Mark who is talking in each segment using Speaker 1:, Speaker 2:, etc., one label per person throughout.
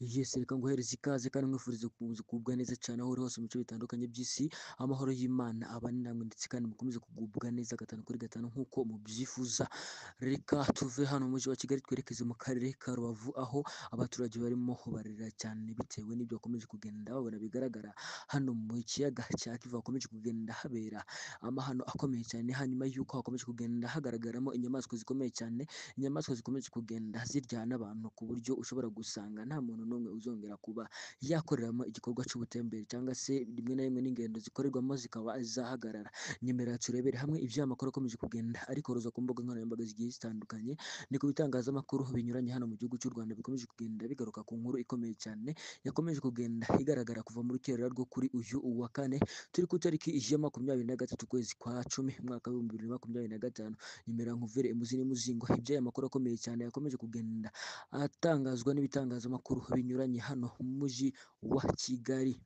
Speaker 1: Yes, reka nguhereze ikaze kandi nkwifurize gukomeza kugubwa neza cyane aho uri hose mu bice bitandukanye by'isi, amahoro y'Imana abane namwe ndetse kandi mukomeze kugubwa neza gatanu kuri gatanu nk'uko mubyifuza. Reka tuve hano mu mujyi wa Kigali twerekeze mu karere ka Rubavu aho abaturage barimo barira cyane bitewe n'ibyo bakomeje kugenda babona bigaragara hano mu kiyaga cya Kivu hakomeje kugenda habera amahano akomeye cyane, hanyuma y'uko hakomeje kugenda hagaragaramo inyamaswa zikomeye cyane, inyamaswa zikomeje kugenda ziryana abantu ku buryo ushobora gusanga nta muntu n'umwe uzongera kuba yakoreramo igikorwa cy'ubutembere cyangwa se rimwe na rimwe n'ingendo zikorerwamo zikaba zahagarara. Nyemerera turebere hamwe ibyo amakuru akomeje kugenda ariko ruza ku mbuga nkoranyambaga zigiye zitandukanye, ni ku bitangazamakuru binyuranye hano mu gihugu cy'u Rwanda bikomeje kugenda bigaruka ku nkuru ikomeye cyane yakomeje kugenda igaragara kuva mu rukerera rwo kuri uyu wa kane, turi ku itariki ya 23 ukwezi kwa cumi umwaka w'ibihumbi 2025. Nyemerera nkuvere imuzi n'imuzingo iby'aya makuru akomeye cyane yakomeje kugenda atangazwa n'ibitangazamakuru binyuranye hano mu mujyi wa Kigali.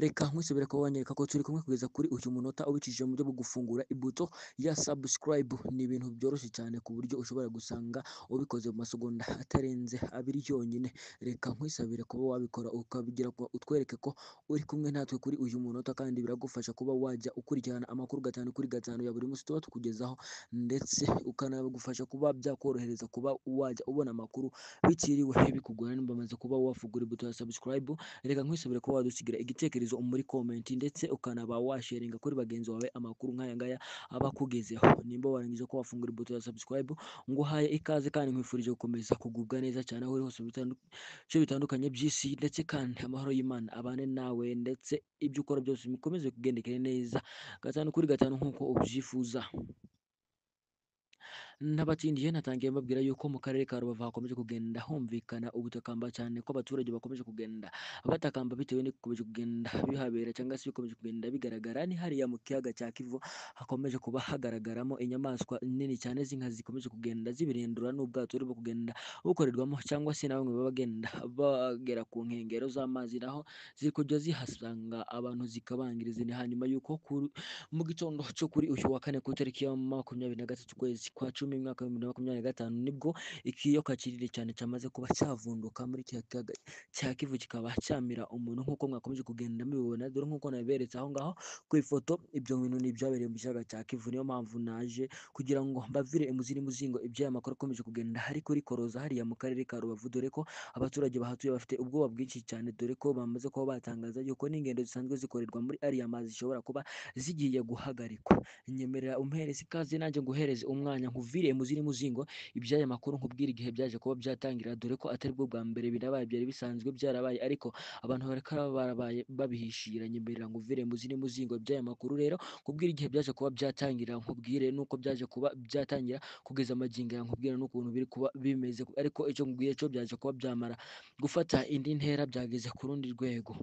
Speaker 1: Reka nkwisubire ko wanyereka ko turi kumwe kugeza kuri uyu munota ubikije mu buryo bwo gufungura ibuto ya subscribe. Ni ibintu byoroshye cyane ku buryo ushobora gusanga ubikoze mu masegonda atarenze abiri yonyine. Reka nkwisabire kuba wabikora ukabigira utwereke ko uri kumwe natwe kuri uyu munota, kandi biragufasha kuba wajya ukurikirana amakuru gatanu kuri gatanu ya buri munsi tuba tukugezaho, ndetse ukanagufasha kuba byakorohereza kuba wajya ubona amakuru bitiriwe bikugora nimba bamaze kuba wafungura ibuto ya subscribe. Reka nkwisubire ko wadusigira igitekerezo muri comment ndetse ukanaba washaringa kuri bagenzi bawe amakuru nk'aya ngaya aba akugezeho. Nimba warangije ko wafungura ibuto ya subscribe, nguhaye ikaze kandi nkwifurije gukomeza kugubwa neza cyane aho uri hose mu bice bitandukanye by'isi, ndetse kandi amahoro y'Imana abane nawe ndetse ibyo ukora byose bikomeze kugendekera neza gatanu kuri gatanu nk'uko ubyifuza. N'abatindiye natangiye mbabwira yuko mu karere ka Rubavu hakomeje kugenda humvikana ubutakamba cyane ko abaturage bakomeje kugenda batakamba bitewe n'ibikomeje kugenda bihabera cyangwa se bikomeje kugenda bigaragara. Ni hariya mu kiyaga cya Kivu hakomeje kuba hagaragaramo inyamaswa nini cyane z'inkazi zikomeje kugenda zibirindura n'ubwato burimo kugenda bukorerwamo, cyangwa se na bamwe baba bagenda bagera ku nkengero z'amazi naho ziri kujya zihasanga abantu zikabangiriza. Ni hanyuma yuko mu gitondo cyo kuri uyu wa kane ku itariki ya 23 ukwezi kwa cumi umwaka wa 2025 nibwo ikiyoka kinini cyane cyamaze kuba cyavunduka muri kiyaga cya Kivu kikaba cyamira umuntu nk'uko mwakomeje kugenda mubibona, dore nk'uko nabiberetse aho ngaho ku ifoto. Ibyo bintu ni ibyabereye mu kiyaga cya Kivu, niyo mpamvu naje kugira ngo mbavire imuzi n'imuzingo iby'aya makuru akomeje kugenda hari kuri koroza hariya mu karere ka Rubavu, dore ko abaturage bahatuye bafite ubwoba bwinshi cyane, dore ko bamaze kuba batangaza yuko n'ingendo zisanzwe zikorerwa muri ariya mazi zishobora kuba zigiye guhagarikwa. Nyemerera umpereze ikaze nanjye nguhereze umwanya nkuvire imuzi n'imuzingo iby'aya makuru, nkubwira igihe byaje kuba byatangira, dore ko atari bwo bwa mbere birabaye, byari bisanzwe byarabaye ariko abantu bareka barabaye babihishira. Nyemerera nkuvire imuzi n'imuzingo iby'aya makuru rero, nkubwira igihe byaje kuba byatangira, nkubwire nuko byaje kuba byatangira kugeza amagingo aya, nkubwira n'ukuntu biri kuba bimeze, ariko icyo nkubwiye cyo byaje kuba byamara gufata indi ntera, byageze ku rundi rwego.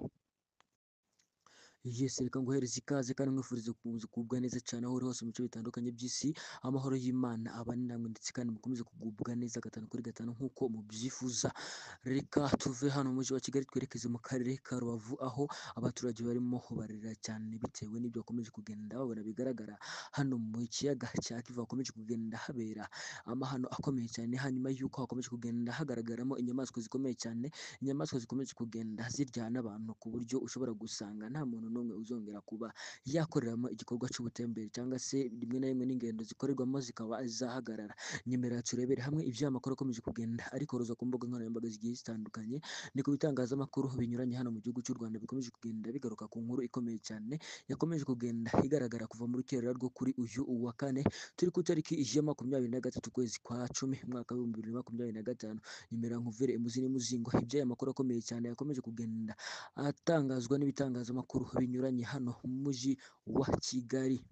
Speaker 1: Yes, reka nguhereze ikaze kandi nkwifurize gukomeza kugubwa neza cyane aho uri hose mu bice bitandukanye by'isi, amahoro y'Imana abane namwe ndetse kandi mukomeze kugubwa neza gatanu kuri gatanu nk'uko mubyifuza. Reka tuve hano mu mujyi wa Kigali twerekeze mu karere ka Rubavu aho abaturage barimo barira cyane bitewe n'ibyo bakomeje kugenda babona bigaragara hano mu kiyaga cya Kivu hakomeje kugenda habera amahano akomeye cyane, hanyuma y'uko hakomeje kugenda hagaragaramo inyamaswa zikomeye cyane, inyamaswa zikomeje kugenda ziryana abantu ku buryo ushobora gusanga nta muntu n'umwe uzongera kuba yakoreramo igikorwa cy'ubutembere cyangwa se rimwe na rimwe n'ingendo zikorerwamo zikaba zahagarara. Nyemerera turebere hamwe ibyo amakuru akomeje kugenda ariko ruza ku mbuga nkoranyambaga zigiye zitandukanye, ni ku bitangazamakuru binyuranye hano mu gihugu cy'u Rwanda bikomeje kugenda bigaruka ku nkuru ikomeye cyane yakomeje kugenda igaragara kuva mu rukerera rwo kuri uyu wa kane, turi ku itariki ya 23 ukwezi kwa cumi umwaka wa 2025. Nyemerera nkuvire imuzi n'imuzingo iby'aya makuru akomeye cyane yakomeje kugenda atangazwa n'ibitangazamakuru binyuranye hano mu mujyi wa Kigali.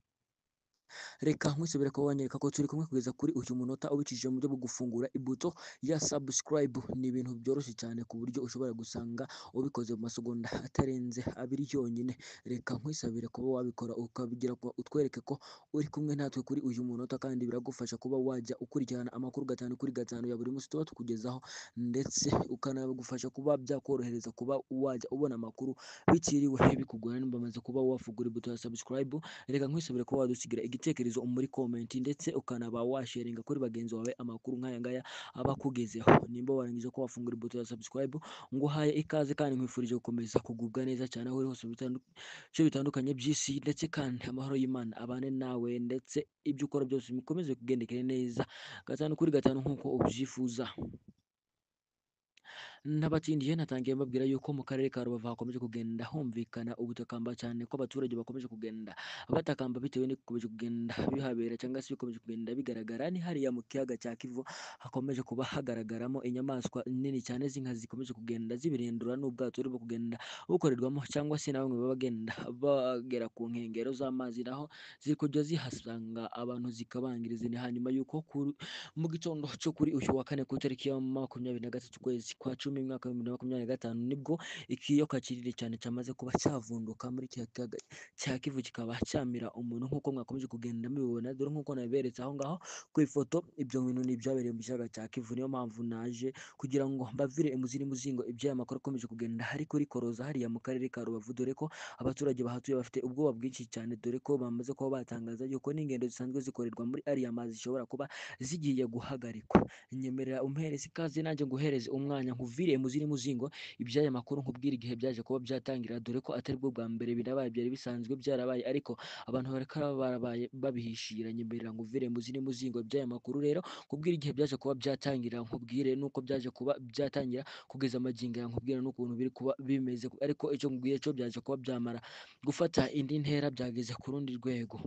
Speaker 1: Reka nkwisubire ko wanyereka ko turi kumwe kugeza kuri uyu munota ubikije mu buryo bwo gufungura ibuto ya subscribe. Ni ibintu byoroshye cyane ku buryo ushobora gusanga ubikoze mu masegonda atarenze abiri yonyine. Reka nkwisabire kuba wabikora ukabigira utwereke ko uri kumwe natwe kuri uyu munota, kandi biragufasha kuba wajya ukurikirana amakuru gatanu kuri gatanu ya buri munsi tuba tukugezaho, ndetse ukanagufasha kuba byakorohereza kuba wajya ubona amakuru bitiriwe bikugora nimba bamaze kuba wafungura ibuto ya subscribe. Reka nkwisabire ko wadusigira igitekerezo ibitekerezo muri comment ndetse ukanaba washaringa kuri bagenzi bawe amakuru nk'aya ngaya aba akugezeho. Nimba warangije ko wafungura ibuto ya subscribe, nguhaye ikaze kandi nkwifurije gukomeza kugubwa neza cyane aho uri hose mu bice bitandukanye by'isi, ndetse kandi amahoro y'Imana abane nawe, ndetse ibyo ukora byose bikomeze kugendekera neza gatanu kuri gatanu nk'uko ubyifuza. N'abatindiye natangiye mbabwira yuko mu karere ka Rubavu hakomeje kugenda humvikana ubutakamba cyane ko abaturage bakomeje kugenda batakamba bitewe n'ibikomeje kugenda bihabera cyangwa se bikomeje kugenda bigaragara. Ni hariya mu kiyaga cya Kivu hakomeje kuba hagaragaramo inyamaswa nini cyane z'inkazi zikomeje kugenda zibirindura n'ubwato burimo kugenda bukorerwamo, cyangwa se na bamwe baba bagenda bagera ku nkengero z'amazi naho ziri kujya zihasanga abantu zikabangiriza. Ni hanyuma yuko mu gitondo cyo kuri uyu wa kane ku itariki ya 23 ukwezi kwa cumi mwaka wa 2025 nibwo ikiyoka kinini cyane cyamaze kuba cyavunduka muri kiriya kiyaga cya Kivu kikaba cyamira umuntu nk'uko mwakomeje kugenda mubibona, dore nk'uko nabiberetse aho ngaho ku ifoto. Ibyo bintu ni ibyabereye mu kiyaga cya Kivu, niyo mpamvu naje kugira ngo mbavire imuziri muzingo iby'aya makuru akomeje kugenda hari kuri koroza hariya mu karere ka Rubavu, dore ko abaturage bahatuye bafite ubwoba bwinshi cyane, dore ko bamaze kuba batangaza yuko n'ingendo zisanzwe zikorerwa muri ariya mazi zishobora kuba zigiye guhagarikwa. Nyemerera umpereze ikaze nanjye nguhereze umwanya nkuvire muziri muzingo iby'aya makuru, nkubwira igihe byaje kuba byatangira, dore ko atari bwo bwa mbere birabaye, byari bisanzwe byarabaye ariko abantu bareka barabaye babihishira. Nyemerera nguvire muziri muzingo iby'aya makuru rero, nkubwira igihe byaje kuba byatangira, nkubwire nuko byaje kuba byatangira kugeza amagingo ya, nkubwira n'ukuntu biri kuba bimeze, ariko icyo nkubwiye cyo byaje kuba byamara gufata indi ntera, byageze ku rundi rwego.